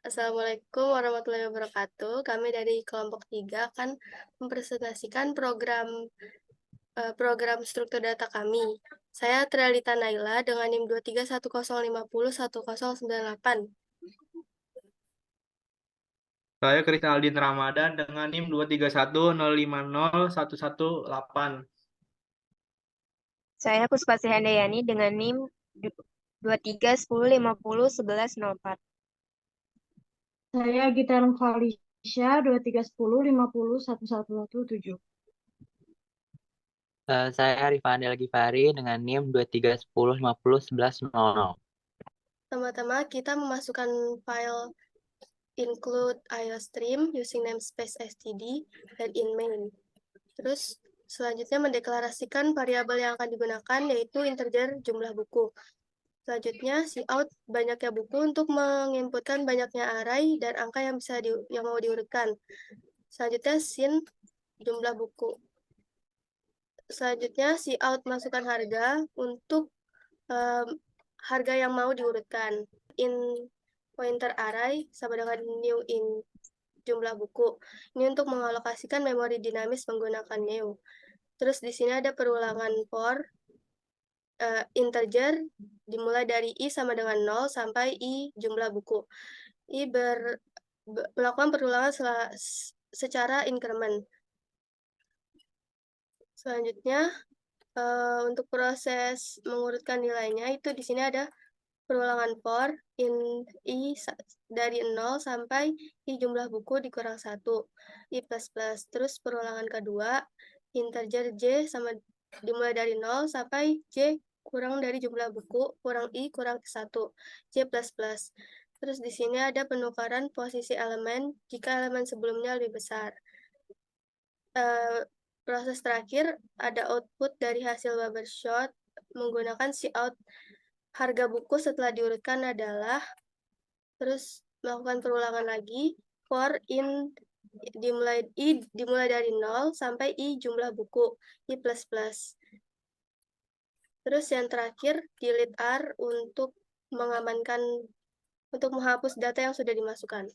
Assalamualaikum warahmatullahi wabarakatuh. Kami dari kelompok 3 akan mempresentasikan program struktur data kami. Saya Trialita Naila dengan NIM 23105010988. Saya Krisnaldin Ramadan dengan NIM 231050118. Saya Puspasih Handayani dengan NIM 2310501104. Saya Gita Falisya 2310501117. Saya Rifan Del Ghifari dengan NIM 2310501100. Pertama-tama kita memasukkan file include IOStream using namespace std dan in main. Terus selanjutnya mendeklarasikan variabel yang akan digunakan yaitu integer jumlah buku. Selanjutnya cout banyaknya buku untuk menginputkan banyaknya array dan angka yang mau diurutkan. Selanjutnya sin jumlah buku. Selanjutnya cout masukkan harga untuk harga yang mau diurutkan. In pointer array sama dengan new in jumlah buku. Ini untuk mengalokasikan memori dinamis menggunakan new. Terus di sini ada perulangan for integer dimulai dari i sama dengan 0 sampai i jumlah buku. I melakukan perulangan secara increment. Selanjutnya untuk proses mengurutkan nilainya itu di sini ada perulangan for in i dari 0 sampai i jumlah buku dikurang 1 i plus plus. Terus perulangan kedua integer j sama dimulai dari 0 sampai j kurang dari jumlah buku kurang i kurang 1 j plus plus. Terus di sini ada penukaran posisi elemen jika elemen sebelumnya lebih besar. Proses terakhir ada output dari hasil bubble sort menggunakan cout harga buku setelah diurutkan adalah, terus melakukan perulangan lagi for in dimulai dari 0 sampai i jumlah buku i plus plus. Terus yang terakhir delete r untuk menghapus data yang sudah dimasukkan.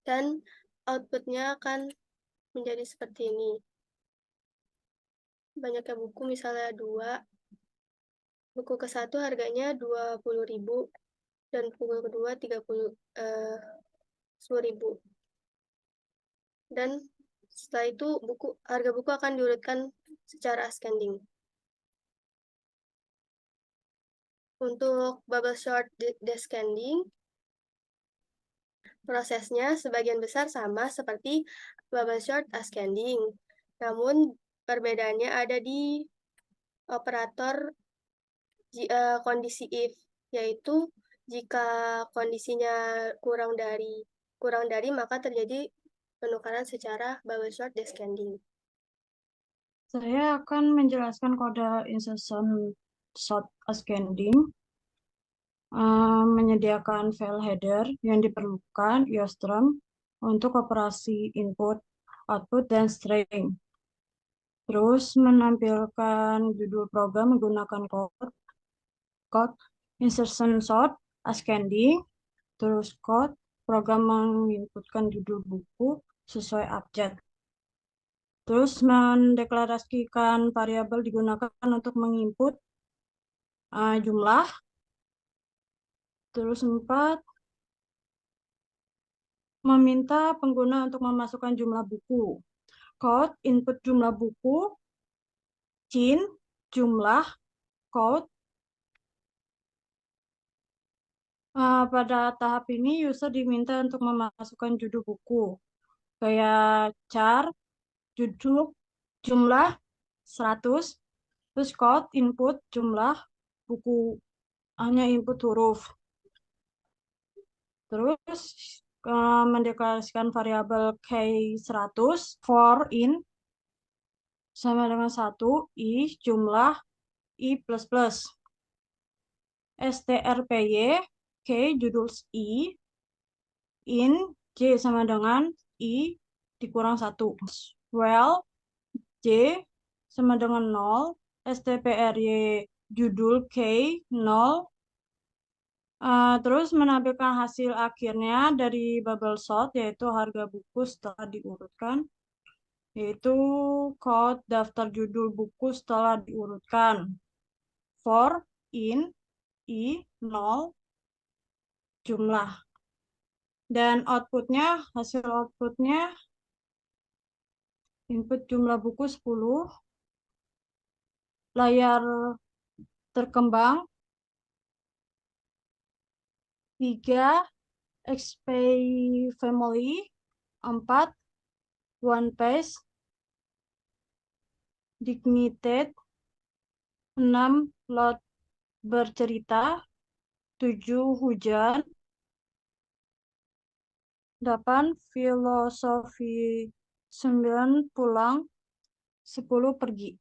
Dan outputnya akan menjadi seperti ini. Banyaknya buku misalnya 2. Buku ke-1 harganya 20.000 dan buku kedua 10.000. Dan setelah itu harga buku akan diurutkan secara ascending. Untuk bubble sort descending, prosesnya sebagian besar sama seperti bubble sort ascending. Namun perbedaannya ada di operator kondisi if, yaitu jika kondisinya kurang dari maka terjadi penukaran secara bubble sort descending. Saya akan menjelaskan kode insertion sort ascending. Menyediakan file header yang diperlukan IOStream untuk operasi input, output, dan string. Terus menampilkan judul program menggunakan code insertion sort ascending, terus code program menginputkan judul buku sesuai abjad. Terus mendeklarasikan variabel digunakan untuk menginput jumlah. Terus 4, meminta pengguna untuk memasukkan jumlah buku. Code input jumlah buku, cin, jumlah, code. Pada tahap ini user diminta untuk memasukkan judul buku. Kayak char, judul, jumlah, 100. Terus code input jumlah buku, hanya input huruf. Terus mendeklarasikan variabel k100 for in sama dengan 1 i jumlah i plus plus strpy k judul i in j sama dengan i dikurang 1 well j sama dengan 0 stpry judul k 0 Terus menampilkan hasil akhirnya dari bubble sort, yaitu harga buku setelah diurutkan, yaitu code daftar judul buku setelah diurutkan. For, in, i, 0, jumlah. Dan outputnya, hasil outputnya, input jumlah buku 10, layar terkembang 3, XP Family 4, One Page, Dignited 6, Lot bercerita 7, Hujan 8, Filosofi 9, Pulang 10, Pergi.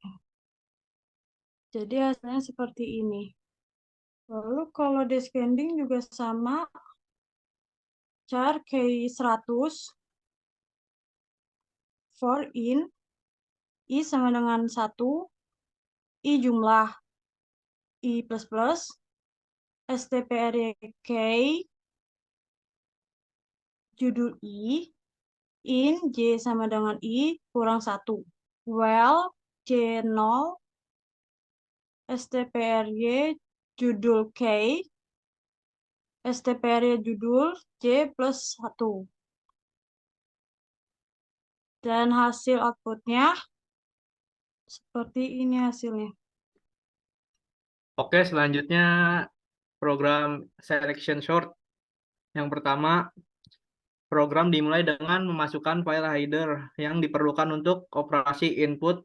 Jadi hasilnya seperti ini. Lalu kalau descending juga sama, char K100 for in, i sama dengan 1, i jumlah, i plus plus, strk judul i, in j sama dengan i kurang 1, well j0, strj judul k, strj judul j plus 1. Dan hasil outputnya seperti ini hasilnya. Oke, selanjutnya program selection sort. Yang pertama, program dimulai dengan memasukkan file header yang diperlukan untuk operasi input,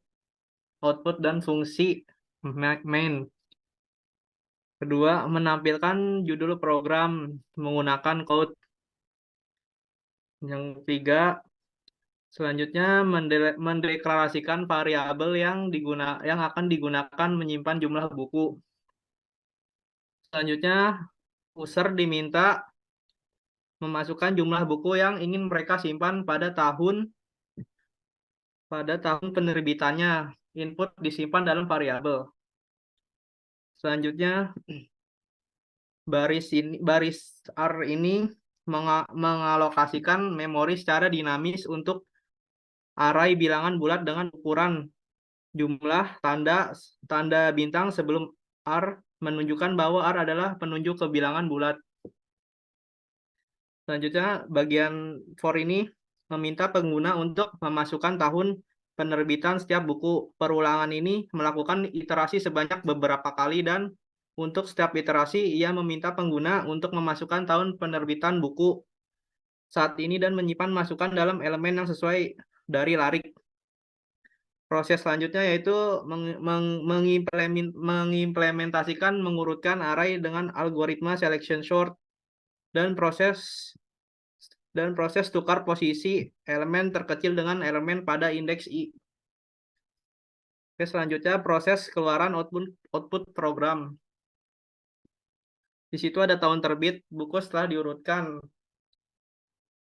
output, dan fungsi main. Kedua, menampilkan judul program menggunakan code. Yang ketiga, selanjutnya mendeklarasikan variabel yang akan digunakan menyimpan jumlah buku. Selanjutnya, user diminta memasukkan jumlah buku yang ingin mereka simpan pada tahun penerbitannya. Input disimpan dalam variabel. Selanjutnya, baris R ini mengalokasikan memori secara dinamis untuk array bilangan bulat dengan ukuran jumlah tanda bintang sebelum R menunjukkan bahwa R adalah penunjuk kebilangan bulat. Selanjutnya, bagian for ini meminta pengguna untuk memasukkan tahun penerbitan setiap buku. Perulangan ini melakukan iterasi sebanyak beberapa kali dan untuk setiap iterasi ia meminta pengguna untuk memasukkan tahun penerbitan buku saat ini dan menyimpan masukan dalam elemen yang sesuai dari larik. Proses selanjutnya yaitu mengimplementasikan mengurutkan array dengan algoritma selection sort dan proses tukar posisi elemen terkecil dengan elemen pada indeks i. Oke, selanjutnya proses keluaran output program. Di situ ada tahun terbit buku setelah diurutkan.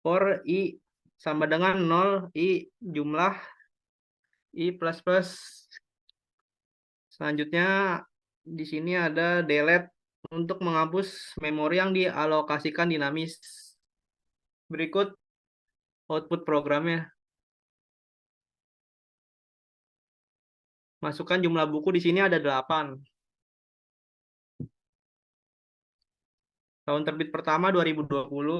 For i sama dengan 0, i jumlah, i plus plus. Selanjutnya di sini ada delete untuk menghapus memori yang dialokasikan dinamis. Berikut output programnya. Masukkan jumlah buku di sini ada 8. Tahun terbit pertama 2020.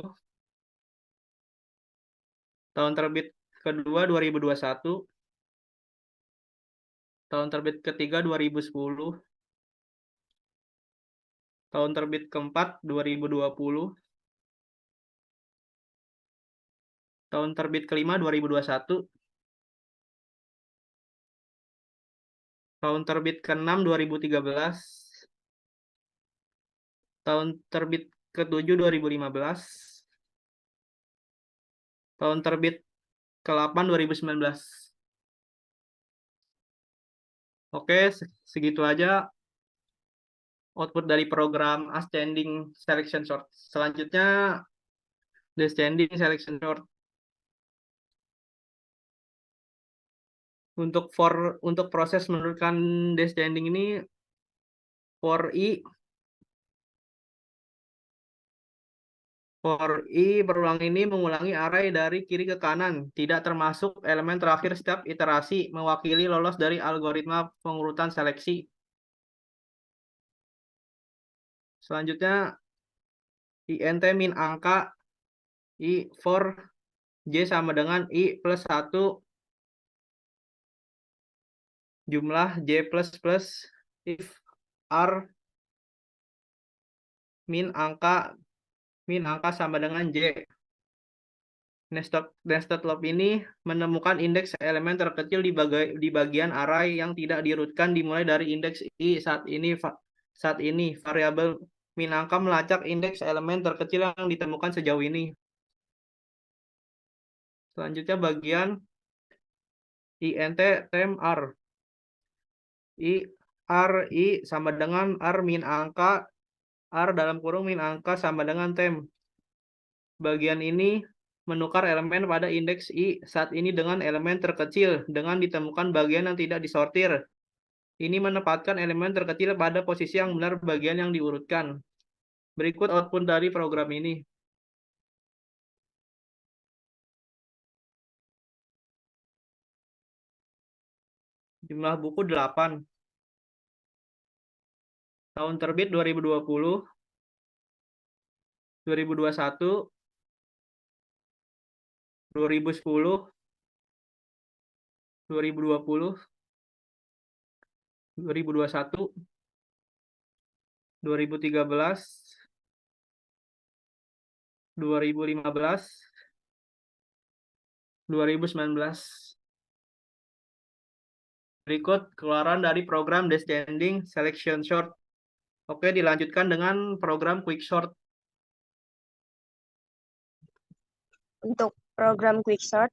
Tahun terbit kedua 2021. Tahun terbit ketiga 2010. Tahun terbit keempat 2020. Tahun terbit kelima 2021. Tahun terbit ke-6 2013. Tahun terbit ke-7 2015. Tahun terbit ke-8 2019. Oke, segitu aja output dari program ascending selection sort. Selanjutnya descending selection sort. Untuk proses menurunkan descending ini for i For I berulang ini mengulangi array dari kiri ke kanan, tidak termasuk elemen terakhir setiap iterasi, mewakili lolos dari algoritma pengurutan seleksi. Selanjutnya, int min angka I for J sama dengan I plus 1 jumlah J plus plus if R min angka sama dengan J. Nested loop ini menemukan indeks elemen terkecil di bagian array yang tidak dirutkan dimulai dari indeks I saat ini variabel min angka melacak indeks elemen terkecil yang ditemukan sejauh ini. Selanjutnya bagian int tem R. I sama dengan R min angka, R dalam kurung min angka sama dengan tem. Bagian ini menukar elemen pada indeks I saat ini dengan elemen terkecil dengan ditemukan bagian yang tidak disortir. Ini menempatkan elemen terkecil pada posisi yang benar bagian yang diurutkan. Berikut output dari program ini. Jumlah buku 8. Tahun terbit 2020, 2021, 2010, 2020, 2021, 2013, 2015, 2019. Berikut keluaran dari program Descending Selection Sort. Oke, dilanjutkan dengan program Quick Sort. Untuk program Quicksort,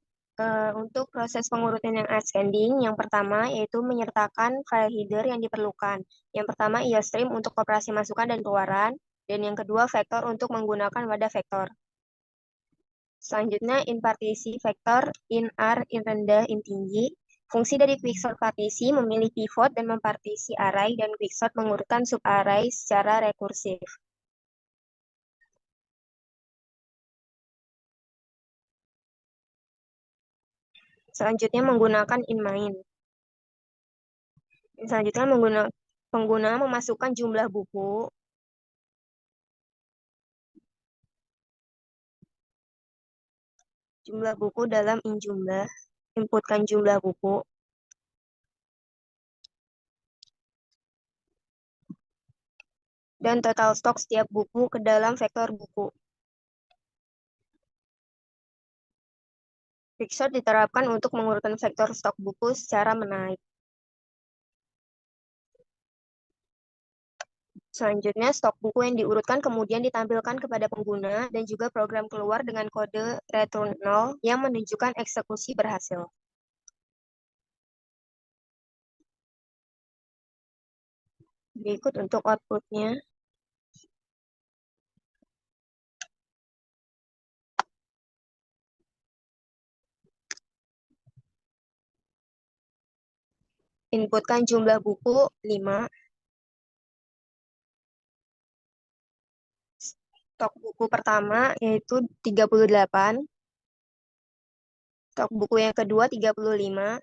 untuk proses pengurutan yang ascending, yang pertama yaitu menyertakan file header yang diperlukan. Yang pertama IOStream untuk operasi masukan dan keluaran, dan yang kedua vektor untuk menggunakan wadah vektor. Selanjutnya in partisi vektor, in R, in rendah, in tinggi. Fungsi dari quicksort partisi memilih pivot dan mempartisi array, dan quicksort mengurutkan subarray secara rekursif. Selanjutnya menggunakan inMain. Selanjutnya pengguna memasukkan jumlah buku dalam inJumlah, inputkan jumlah buku, dan total stok setiap buku ke dalam vektor buku. Quicksort diterapkan untuk mengurutkan vektor stok buku secara menaik. Selanjutnya, stok buku yang diurutkan kemudian ditampilkan kepada pengguna dan juga program keluar dengan kode return 0 yang menunjukkan eksekusi berhasil. Berikut untuk outputnya. Inputkan jumlah buku 5. Stok buku pertama yaitu 38. Stok buku yang kedua 35.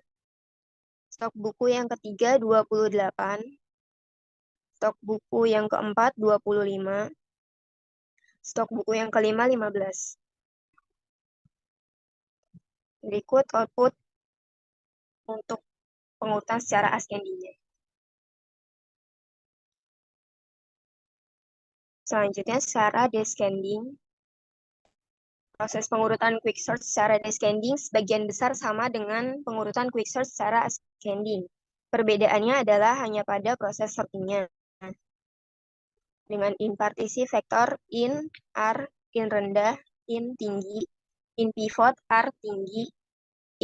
Stok buku yang ketiga 28. Stok buku yang keempat 25. Stok buku yang kelima 15. Berikut output untuk pengurutan secara ascending-nya. Selanjutnya secara descending. Proses pengurutan quicksort secara descending sebagian besar sama dengan pengurutan quicksort secara ascending. Perbedaannya adalah hanya pada proses sortingnya. Dengan in partisi vektor in R, in rendah, in tinggi, in pivot R tinggi,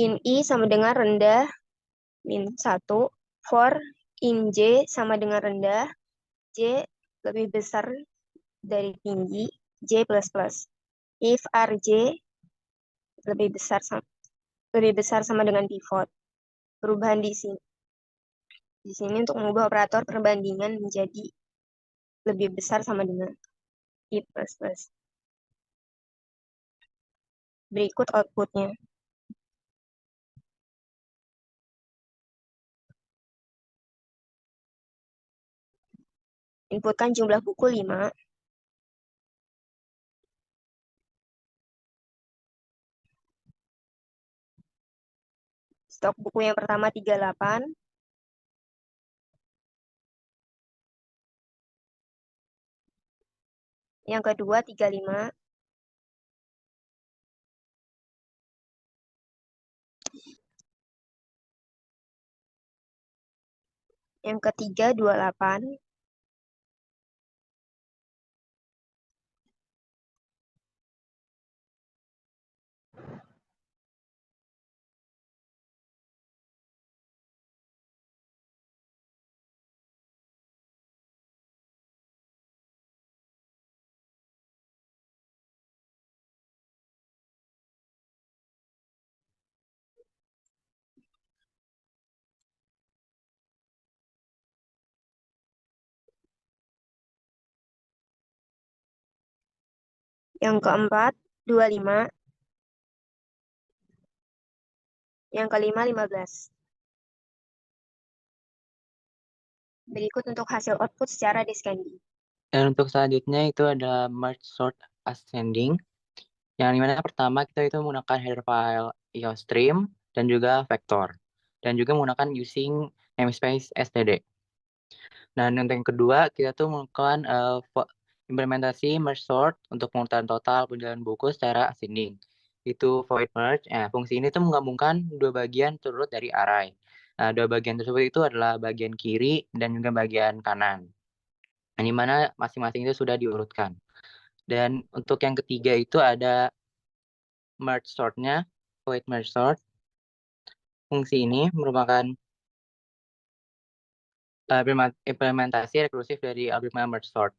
in I sama dengan rendah, min 1, for in J sama dengan rendah, J lebih besar dari tinggi, J plus plus. If RJ lebih besar sama dengan pivot. Perubahan di sini. Di sini untuk mengubah operator perbandingan menjadi lebih besar sama dengan I plus plus. Berikut outputnya. Inputkan jumlah buku 5. Stok buku yang pertama 38. Yang kedua 35. Yang ketiga 28. Yang keempat 25. Yang kelima 15. Berikut untuk hasil output secara descending. Dan untuk selanjutnya itu ada merge sort ascending. Yang dimana pertama kita itu menggunakan header file iostream dan juga vector. Dan juga menggunakan using namespace std. Dan untuk yang kedua kita tuh melakukan implementasi merge sort untuk pengurutan total penjualan buku secara ascending. Itu void merge. Fungsi ini tuh menggabungkan dua bagian turut dari array. Nah, dua bagian tersebut itu adalah bagian kiri dan juga bagian kanan. Yang dimana masing-masing itu sudah diurutkan. Dan untuk yang ketiga itu ada merge sort-nya, void merge sort. Fungsi ini merupakan implementasi rekursif dari algoritma merge sort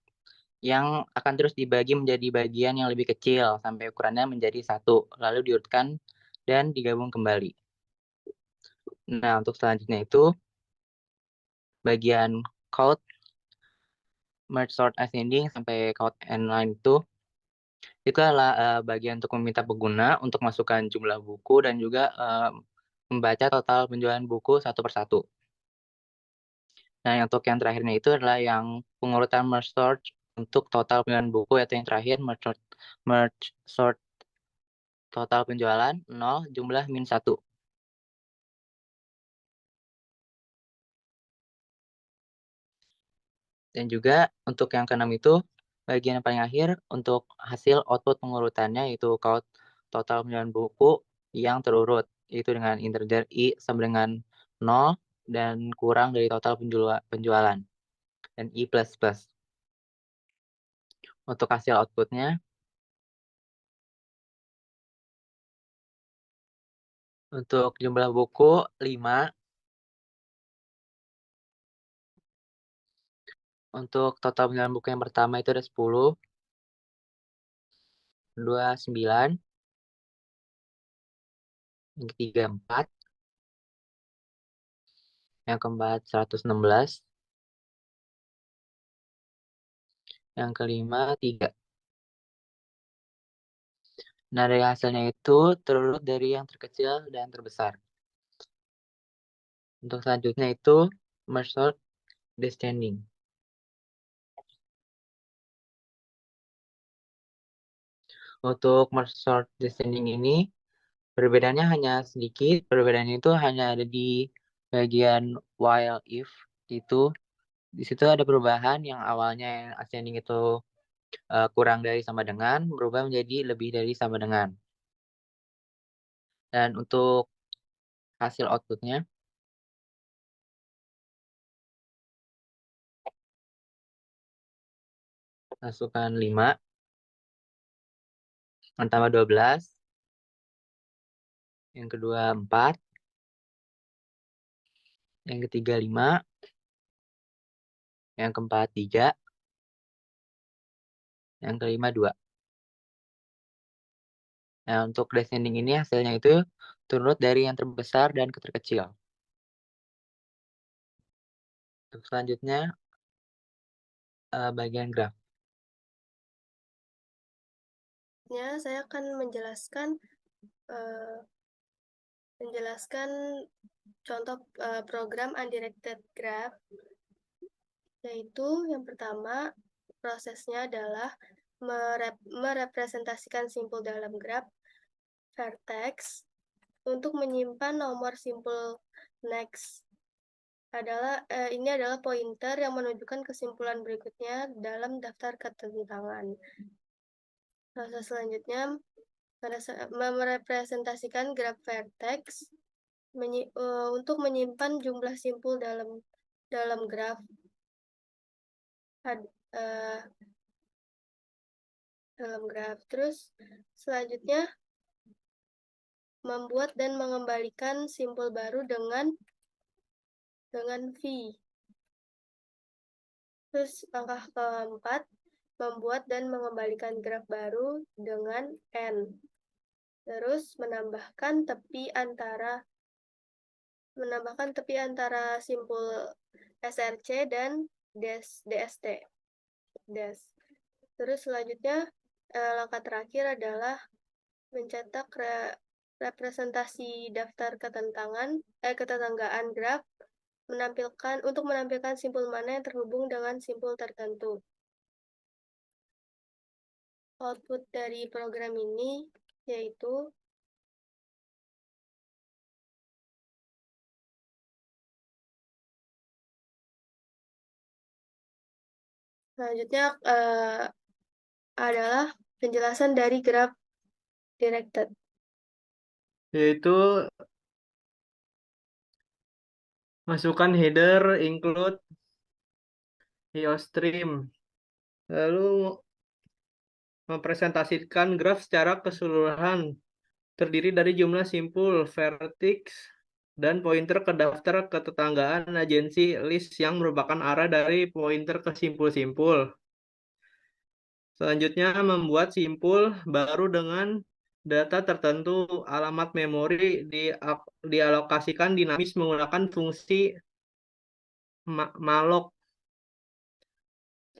yang akan terus dibagi menjadi bagian yang lebih kecil sampai ukurannya menjadi 1, lalu diurutkan dan digabung kembali. Nah, untuk selanjutnya itu bagian count merge sort ascending sampai count n-line itu adalah bagian untuk meminta pengguna untuk masukkan jumlah buku dan juga membaca total penjualan buku satu persatu. Nah, untuk yang terakhirnya itu adalah yang pengurutan merge sort untuk total penjualan buku, yaitu yang terakhir merge sort total penjualan 0 jumlah min 1. Dan juga untuk yang keenam itu bagian yang paling akhir untuk hasil output pengurutannya yaitu count total penjualan buku yang terurut, yaitu dengan integer i sama dengan 0 dan kurang dari total penjualan dan i plus plus. Untuk hasil outputnya untuk jumlah buku 5, untuk total penjualan buku yang pertama itu ada 10, kedua 9, yang ketiga 4, yang keempat 116, yang kelima 3. Nah, dari hasilnya itu terurut dari yang terkecil dan terbesar. Untuk selanjutnya itu merge sort descending. Untuk merge sort descending ini perbedaannya hanya sedikit. Perbedaannya itu hanya ada di bagian while if itu. Di situ ada perubahan yang awalnya yang ascending itu kurang dari sama dengan berubah menjadi lebih dari sama dengan. Dan untuk hasil outputnya masukkan 5, yang pertama 12, yang kedua 4, yang ketiga 5, yang keempat 3, yang kelima 2. Nah, untuk descending ini hasilnya itu turut dari yang terbesar dan ke terkecil. Untuk selanjutnya bagian graf. Saya akan menjelaskan menjelaskan contoh program undirected graph, yaitu yang pertama prosesnya adalah merepresentasikan simpul dalam graf vertex untuk menyimpan nomor simpul next. Ini adalah pointer yang menunjukkan kesimpulan berikutnya dalam daftar ketentangan. Proses selanjutnya merepresentasikan graf vertex untuk menyimpan jumlah simpul dalam graf. Terus selanjutnya membuat dan mengembalikan simpul baru dengan V. Terus langkah keempat, membuat dan mengembalikan graf baru dengan N. Terus menambahkan tepi antara simpul SRC dan DST. Terus selanjutnya langkah terakhir adalah mencetak representasi daftar ketetanggaan graf untuk menampilkan simpul mana yang terhubung dengan simpul tertentu. Output dari program ini yaitu selanjutnya adalah penjelasan dari graph directed, yaitu masukkan header, include IOStream, lalu mempresentasikan graf secara keseluruhan, terdiri dari jumlah simpul, vertex, dan pointer ke daftar ketetanggaan agensi list yang merupakan arah dari pointer ke simpul-simpul. Selanjutnya, membuat simpul baru dengan data tertentu. Alamat memori dialokasikan dinamis menggunakan fungsi malloc.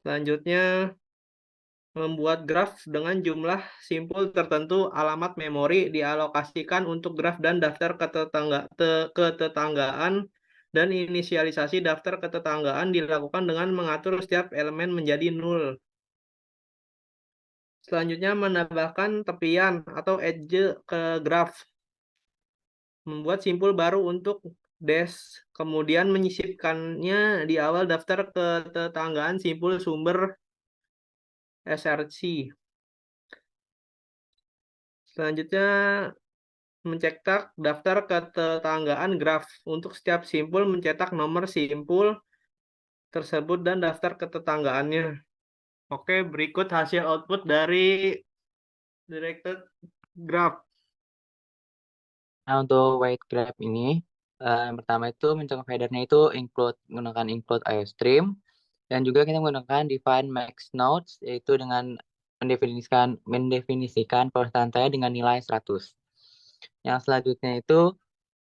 Selanjutnya, membuat graf dengan jumlah simpul tertentu. Alamat memori dialokasikan untuk graf dan daftar ketetanggaan, dan inisialisasi daftar ketetanggaan dilakukan dengan mengatur setiap elemen menjadi nul. Selanjutnya, menambahkan tepian atau edge ke graf. Membuat simpul baru untuk dash, kemudian menyisipkannya di awal daftar ketetanggaan simpul sumber SRC. Selanjutnya, mencetak daftar ketetanggaan graf. Untuk setiap simpul, mencetak nomor simpul tersebut dan daftar ketetanggaannya. Oke, berikut hasil output dari directed graph. Nah, untuk white graph ini, yang pertama itu mencakup headernya itu menggunakan include IOStream, dan juga kita menggunakan define max nodes, yaitu dengan mendefinisikan persentasenya dengan nilai 100. Yang selanjutnya itu,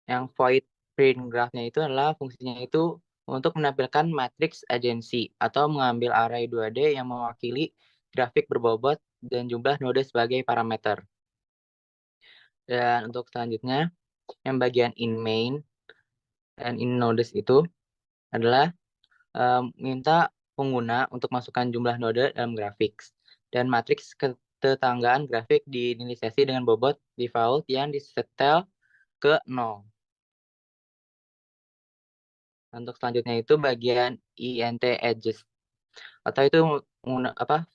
yang void print graph-nya itu adalah fungsinya itu untuk menampilkan matriks agensi atau mengambil array 2D yang mewakili grafik berbobot dan jumlah node sebagai parameter. Dan untuk selanjutnya, yang bagian in main dan in nodes itu adalah minta pengguna untuk masukkan jumlah node dalam grafik dan matriks ketetanggaan grafik diinisiasi dengan bobot default yang disetel ke 0. Untuk selanjutnya itu bagian int edges, atau itu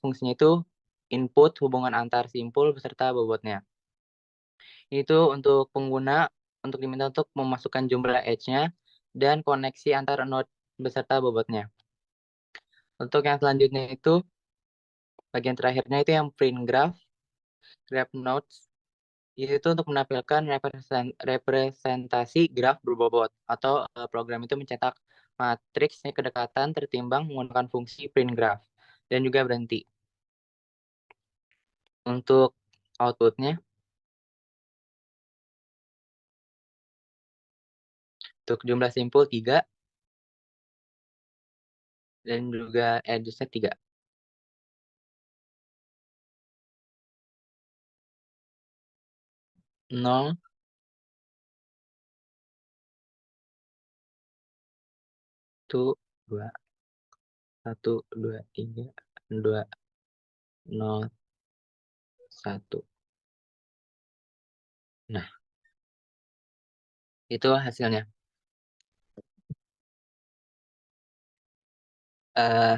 fungsinya itu input hubungan antar simpul beserta bobotnya. Itu untuk pengguna untuk diminta untuk memasukkan jumlah edge-nya dan koneksi antar node beserta bobotnya. Untuk yang selanjutnya itu bagian terakhirnya itu yang print graph nodes. Itu untuk menampilkan representasi graf berbobot, atau program itu mencetak matriksnya kedekatan tertimbang menggunakan fungsi print graph dan juga berhenti. Untuk outputnya, untuk jumlah simpul 3 dan juga edges-nya 3. 0, 1, 2, 1, 2, 3, 2, 0, 1. Nah, itu hasilnya. Eh,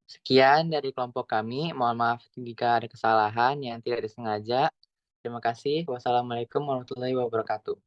Sekian dari kelompok kami. Mohon maaf jika ada kesalahan yang tidak disengaja. Terima kasih. Wassalamualaikum warahmatullahi wabarakatuh.